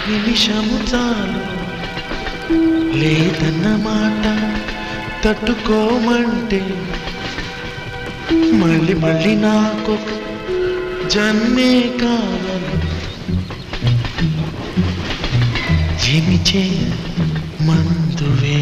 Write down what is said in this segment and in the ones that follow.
నిమిషము చాలు లేదన్నమాట తట్టుకోమంటే మళ్ళీ మళ్ళీ నాకు జన్మే కావాలి ఏమి చేయ మందువే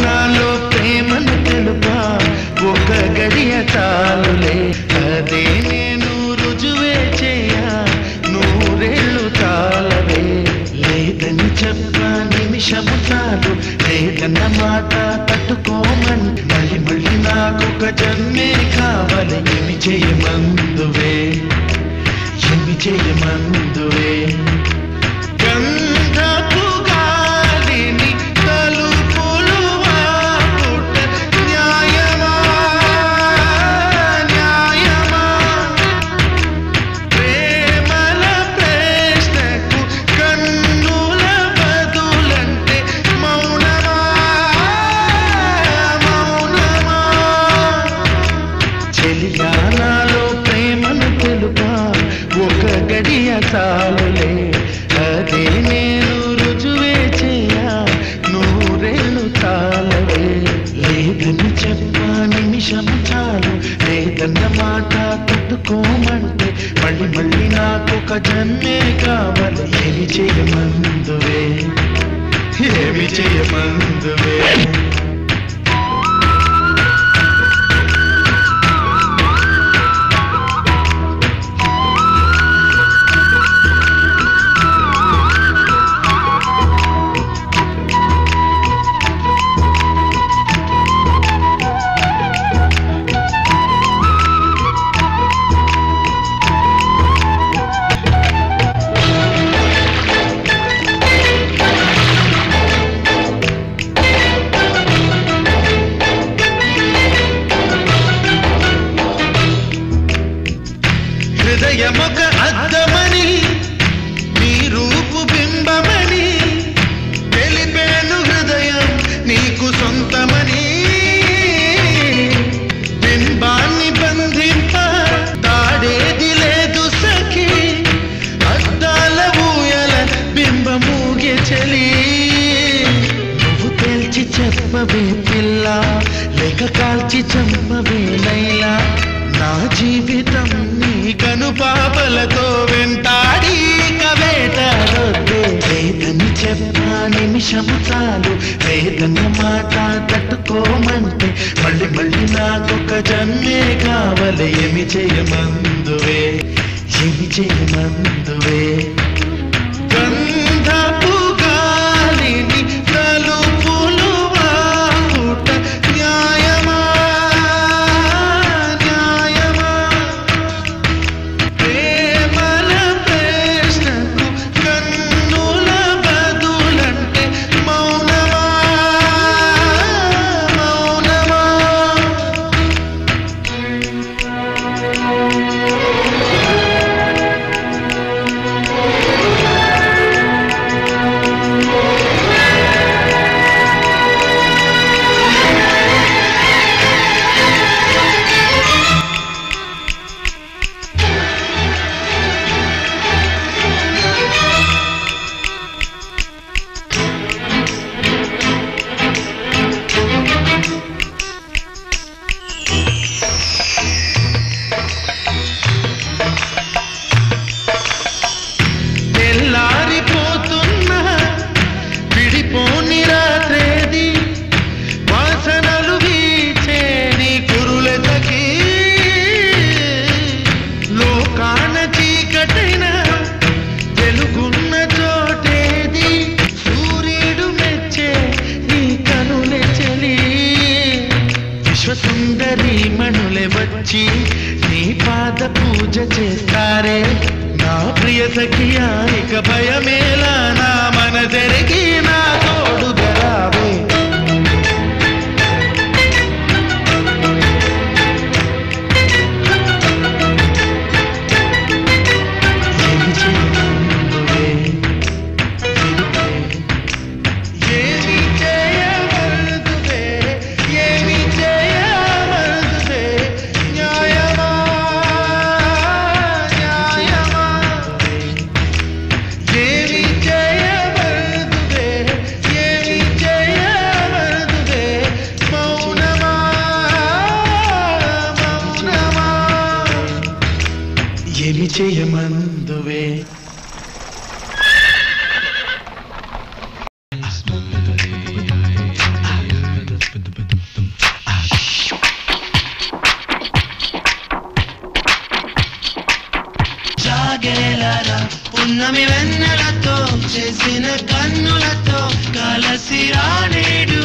నాలో ప్రేమను తెలుపా ఒక గడియ చాలులే అదే నేను రుజువే చేయా నూరేళ్ళు తాళవే లేదని చెప్ప నిమిషము చాలు లేదన్న మాట తట్టుకోమని మళ్ళీ మళ్ళీ నాకొక జన్మే కావాలి ఏమి చేయమందువే ఏమి చేయమందువే నాలో ప్రేమను తెలుపా ఒక గడియ చాలులే అదే నేను రుజువే చేయా నూరేళ్ళు తాళవే లేదని చెప్ప నిమిషం చాలు లేదన్న మాట తట్టుకోమంటే మళ్ళీ మళ్ళీ నాకొక జన్మే కావాలి ఏమి చేయమందువే ఏమి చేయమందువే హృదయమొక అద్దమని నీ రూపు బింబమని తెలిపేను హృదయం నీకు సొంతమని బింబాన్ని బంధింప దాడేది లేదు సఖి అద్దాల ఊయల బింబమూగే చలి నువ్వు తేల్చి చెప్పవే పిల్ల లేక కాల్చి చంపవే లైలా నా జీవితం నీ కనుపాపలతో వెంటాడి కవేటరొద్దే లేదని చెప్పా నిమిషము చాలు లేదన్న మాట తట్టుకోమంటే మళ్ళీ మళ్ళీ నాకొక జన్మే కావాలి ఏమి చేయమందువే ఏమి చేయమందువే గంధపు గాలిని తలుపులు వాకుట న్యాయమా సుందరి మణులే వచ్చి నీ పాద పూజ చేస్తారే నా ప్రియ సఖియా ఇక భయమేలా నా మనసెరిగి నా తోడుగా రావే ఏమి చేయమందువే నువ్వే. జాగేలారా పున్నమి వెన్నెలతో చేసిన కన్నులతో కలసి రానేడు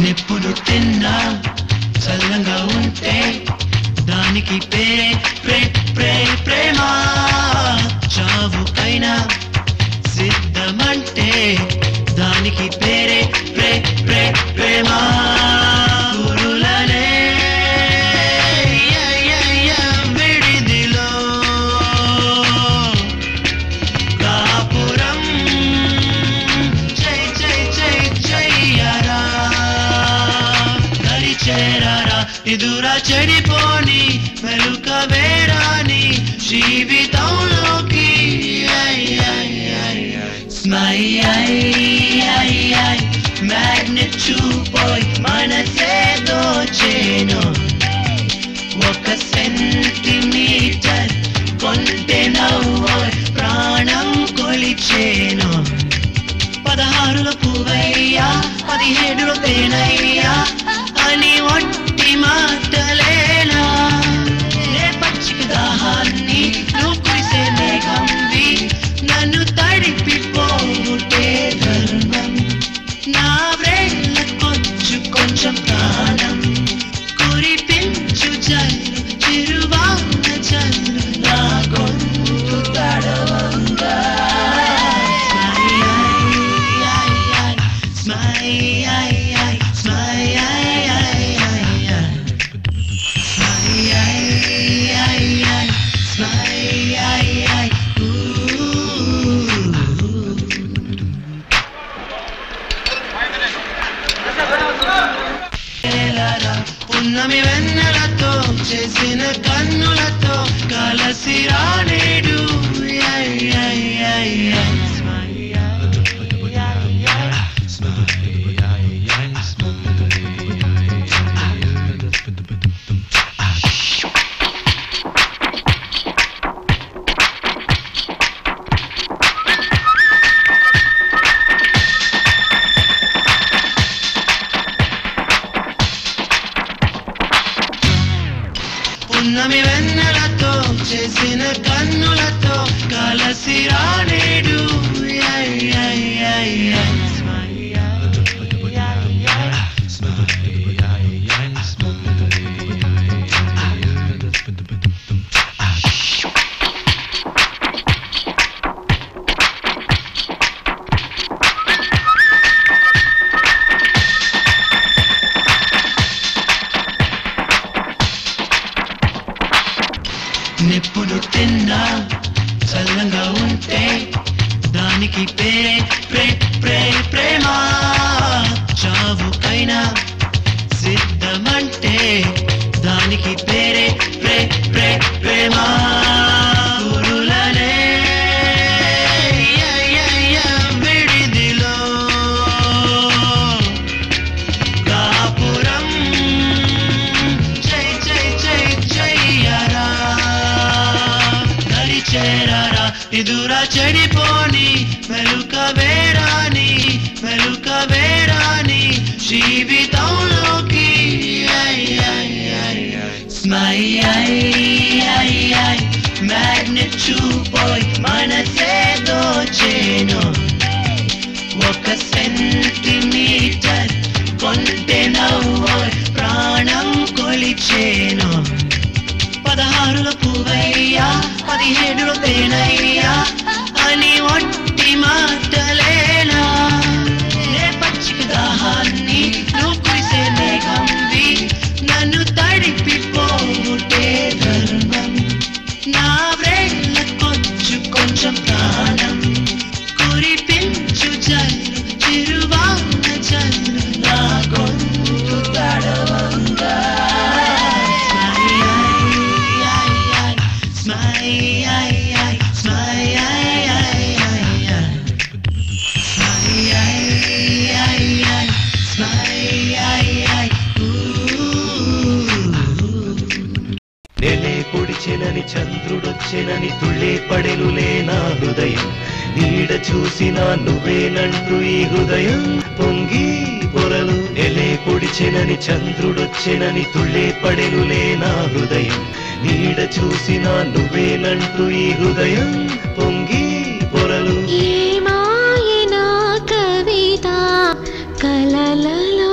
నిప్పులు తిన్నా చల్లంగా ఉంటే దానికి పేరే ప్రేమ. చావుకైనా సిద్ధమంటే దానికి పేరే ప్రేమ. గురులనే విడిదిలో కాపురం చెయ్యరా చేరారా ఎదురా చెడిపోని వెలుక వేరాని జీవితంలోకి మ్యాగ్నెట్ చూపోయి మనసేదో చేను. 1 సెంటీమీటర్ కొంటే నవ్వోయ్ ప్రాణం కొలిచేను. 16లో పువ్వయ్యా 17లో తేనయ్యా అని ఒంటి మాటలేనా. నే పచ్చిక దాహాన్ని నువ్వు కురిసే మేఘంవి నన్ను తడిపిపోటే ధర్మం. నా వ్రేళ్ళ కొంచెం ప్రాణం కురిపించు జల్లు చిరువాన జల్లు నా గొంతు తడవంగా. పున్నమి వెన్నెలతో చేసిన కన్నులతో కలసి రానేడు పున్నమి వెన్నెలతో చేసిన కన్నులతో కలసి రానేడు నిప్పులు తిన్నా చల్లంగా ఉంటే దానికి పేరే ప్రేమ. చావుకైనా సిద్ధమంటే దానికి పేరే ప్రేమ. గురులనే విడిదిలో కాపురం చెయ్యరా చేరారా ఎదురా చెడిపోని వెలుక వేరాని జీవితంలోకి మ్యాగ్నెట్ చూపోయి మనసేదో చేను. 1 సెంటీమీటర్ కొంటే నవ్వోయ్ ప్రాణం కొలిచేను. 16లో పువ్వయ్యా 17లో తేనయ్యా అని ఒంటి మాటలేనా. నే పచ్చిక దాహాన్ని నువ్వు కురిసే మేఘంవి నన్ను తడిపిపోటే ధర్మం. నా వ్రేళ్ళ కొంచెం ప్రాణం కురిపించు జల్లు నెలే పొడిచెనని చంద్రుడొచ్చెనని తుళ్ళే పడెనులే నా హృదయం నీడ చూసినా నువ్వేనంటూ ఈ హృదయం పొంగి పొరలు నెలే పొడిచెనని చంద్రుడొచ్చెనని తుళ్ళే పడెనులే నా హృదయం నీడ చూసినా నువ్వేనంటూ ఈ హృదయం పొంగి పొరలు ఏమాయనా కవిత కలలలో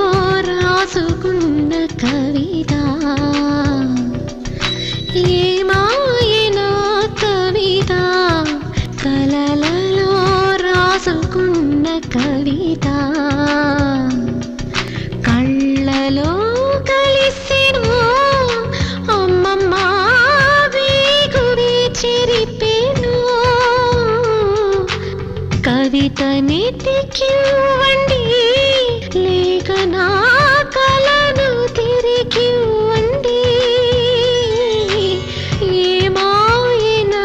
రాసుకున్న కవిత ఏమాయనా కవిత కలలలో రాసుకున్న కవిత కళ్ళలో కలిసిను అమ్మమ్మ వేగువి చెరిపెను కవిత నెతికివ్వండి లేక నా కలను తిరిగివ్వండి ఏమాయనా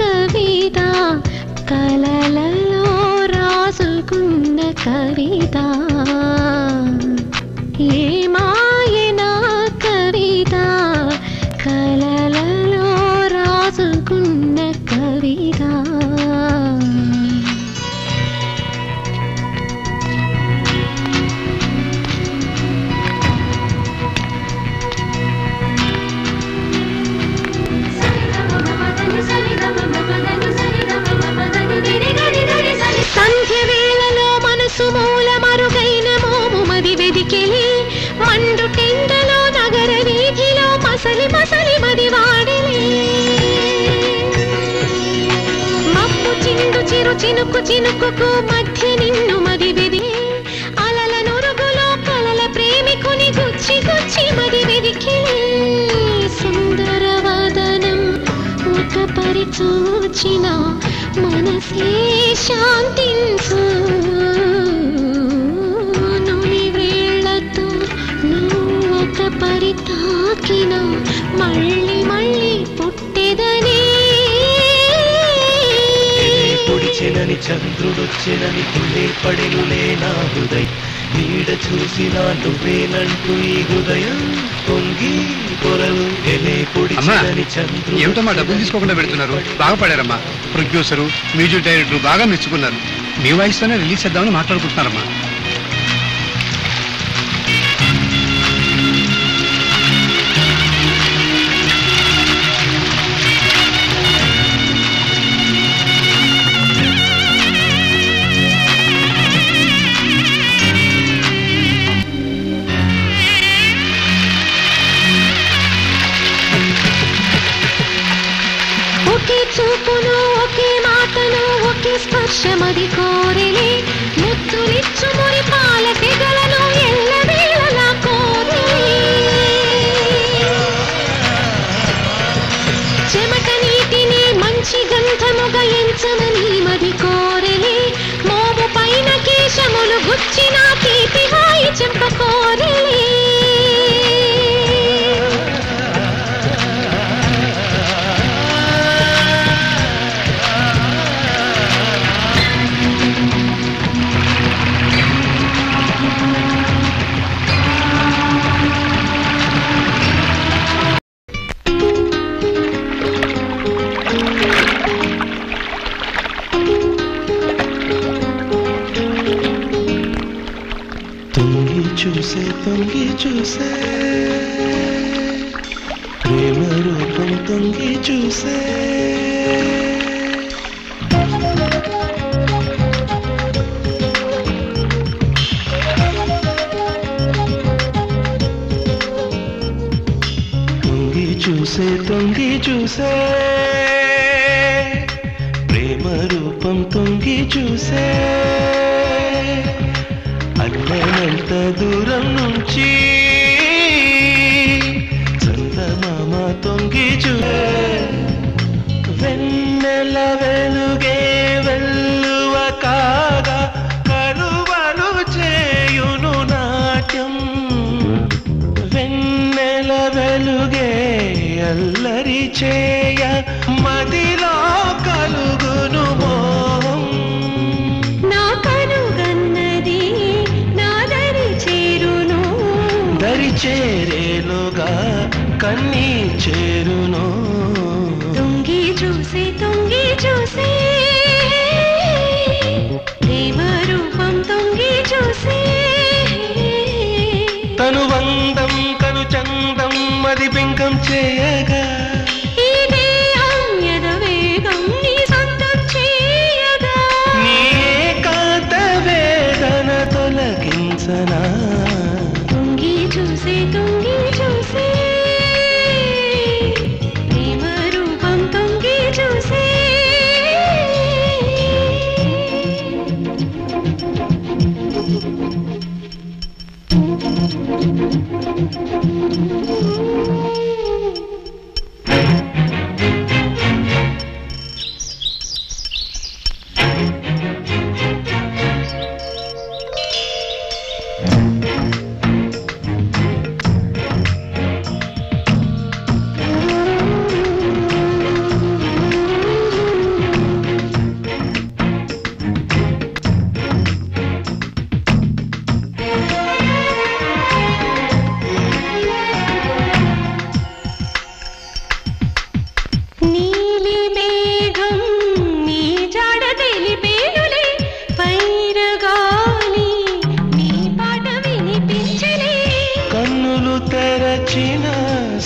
కవిత కలలలో రాసుకున్న కవిత ఏమాయనా కవిత కలలలో రాసుకున్న కవిత సంధ్య వేళలో మనసు మూల మరుగైన మోము మది వెదికెలి మండు టెండలో నగర వీధిలో మసలి మసలి మది వాడిలే మప్పు చిండు చిరు చినుకు చినుకుకు మధ్య నిన్ను మది వెది అలల నురుగులో కలల ప్రేమికుని గుచ్చి గుచ్చి మది వెదికెలి సుందర వదనం ఒక పరి చూచిన మనసే శాంతించు నుని వేళ్లతో నువ్వు ఒక పరి తాకిన మళ్ళీ మళ్ళీ పుట్టెదని పొడిచెనని చంద్రుడొచ్చెనని తుళ్ళే పడెనులే నా హృదయం నీడ చూసినా నువ్వేనంటూ ఈ హృదయం పొంగి పొరలు నెలే పొడిచెనని చంద్రుడు ఏమిటమ్మా డబ్బులు తీసుకోకుండా పెడుతున్నారు బాగా పడారమ్మా ప్రొడ్యూసరు మ్యూజిక్ డైరెక్టర్ బాగా మెచ్చుకున్నారు మీ వాయిస్తోనే రిలీజ్ చేద్దామని మాట్లాడుకుంటున్నారమ్మా ఒకే చూపును ఒకే మాటను ఒకే స్పర్శమది కోరిలే ముద్దులిచ్చు మురి పాల తెగలను ఎల్లవేళలా కోరిలే చెమట నీటిని మంచి గంధముగా ఎంచమని మది కోరిలే మోము పైన కేశములు గుచ్చిన తీపి హాయి చెంప కోరిలే తొంగి చూసే ప్రేమ రూపం తొంగి చూసే తొంగి చూసే ప్రేమ రూపం తొంగి చూసే అన్నంత దూరం నుంచి చందమామ తొంగి చూసే వెన్నెల వెలుగే వెల్లువ కాగా కరువలు చేయును నాట్యం వెన్నెల వెలుగే అల్లరి చేయ మదిలో కలుగును నా కనుగన్నది నాదరి చేరు దరి చేరేలోగా కన్నీ చేరునో తొంగి చూసే ప్రేమ రూపం తొంగి చూసే తను వందం కను చందం అది బింకం చేయగా తొంగి చూసే ప్రేమ రూపం తొంగి చూసే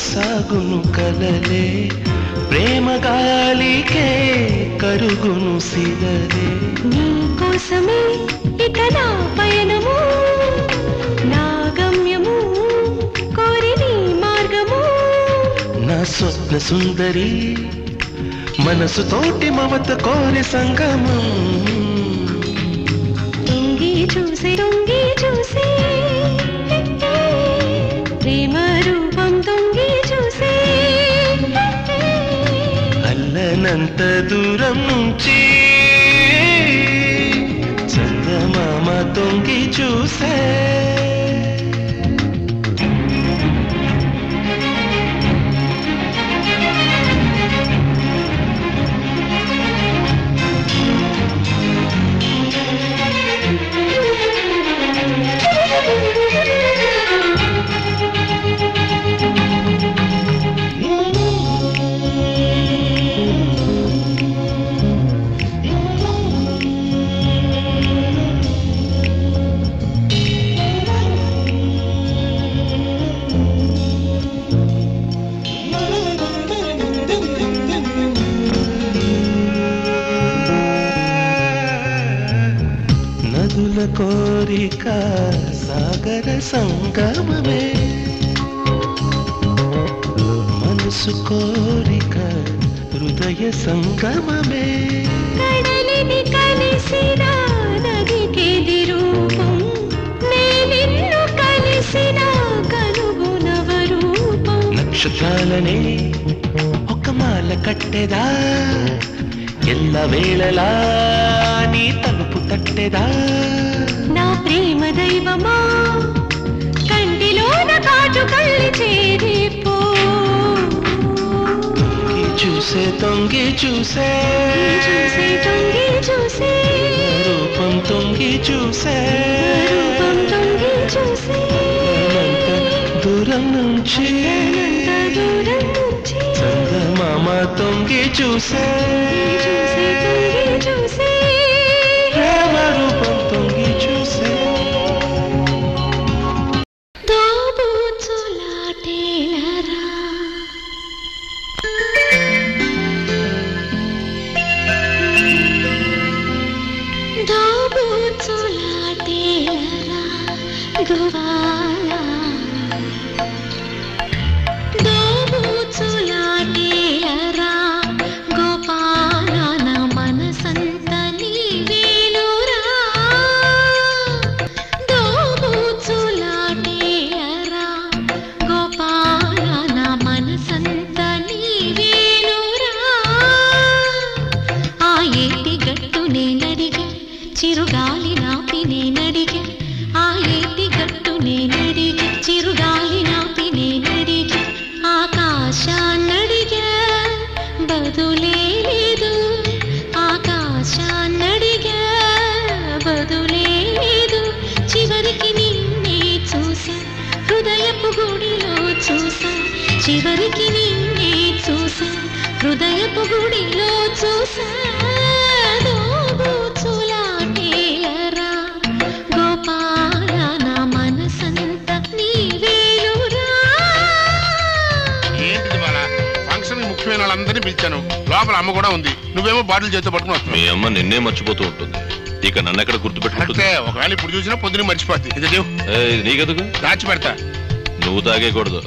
సాగును కలలే ప్రేమ గాలికే కరుగును సిదలే నీ కోసమే ఇక నా పయనము నా గమ్యము కోరి నీ మార్గము నా స్వప్న సుందరి మనసు తోటి మమత కోరి సంగమం తొంగి చూసే ప్రేమ రూపం తొంగి చూసే అల్లనంత దూరం నుంచి చందమామ తొంగి చూసే కోరిక సాగర సంగమమే మనసు కోరిక హృదయ సంగమమే కడలిని కలిసిన నదికి రూపం నిన్ను కలిసిన కలుగునవ రూపం నక్షత్రాలనే ఒక మాల కట్టెదా ఎల్ల వేళలా నీ తలుపు తట్టెదా నా ప్రేమ దైవమా కంటిలోన కాటు కళ్ళి చేరిపో తొంగి చూసే రూపం తొంగి చూసే దూరం నుంచి చందమామ తొంగి చూసే ప్రేమ రూపం తొంగి చూసే హృదయపు గుడిలో చూసా చివరికి నిన్నే చూసా హృదయపు గుడిలో చూసా దోబూచులాటేలరా గోపాల నా మనసంత నీవేలురా. ఏంటిది బాలా ఫంక్షన్ ముఖ్యమైన వాళ్ళందరినీ పిలిచాను లోపల అమ్మ కూడా ఉంది నువ్వేమో బాటిల్ చేతితో పట్టుకుని వస్తున్నావు. మీ అమ్మ నిన్నే మర్చిపోతూ ఉంటుంది ఇక నన్ను ఎక్కడ గుర్తుపెట్టుకుంటుంది అంటే ఒకవేళ ఇప్పుడు చూసినా పొద్దున మర్చిపోద్ది ఇది నీకెందుకు దాచి పెడతా నువ్వు తాగేకూడదు.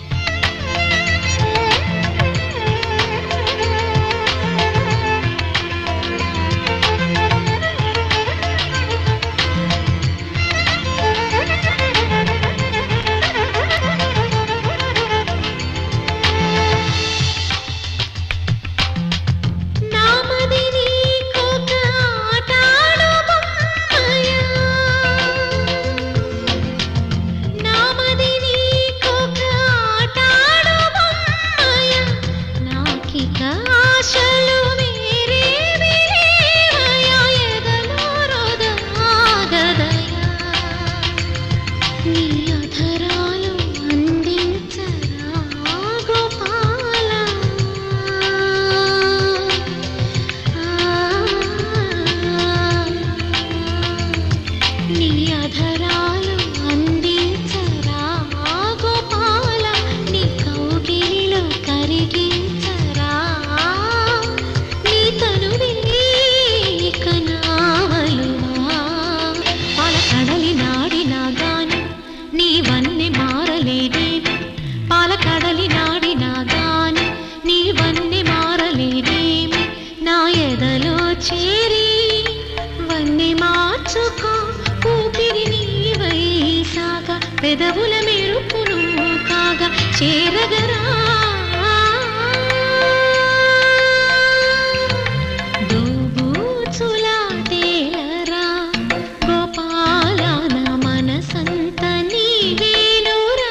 పెదవుల మెరుపును కాగా చేరగరా దోబూచులాటేలరా గోపాల నా మనసంత నీవేలురా.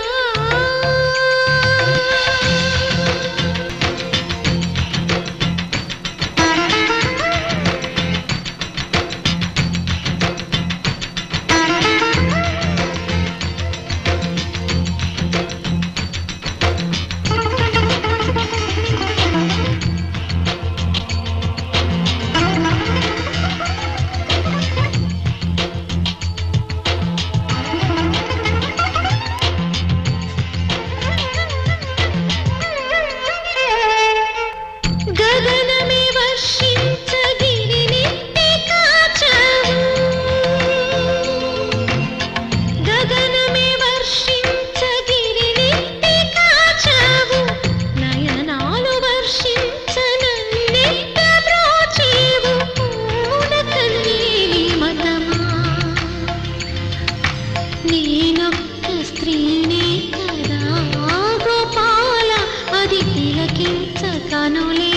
నేనొక్క స్త్రీనే కదా గోపాల అది తిలకించ కనులే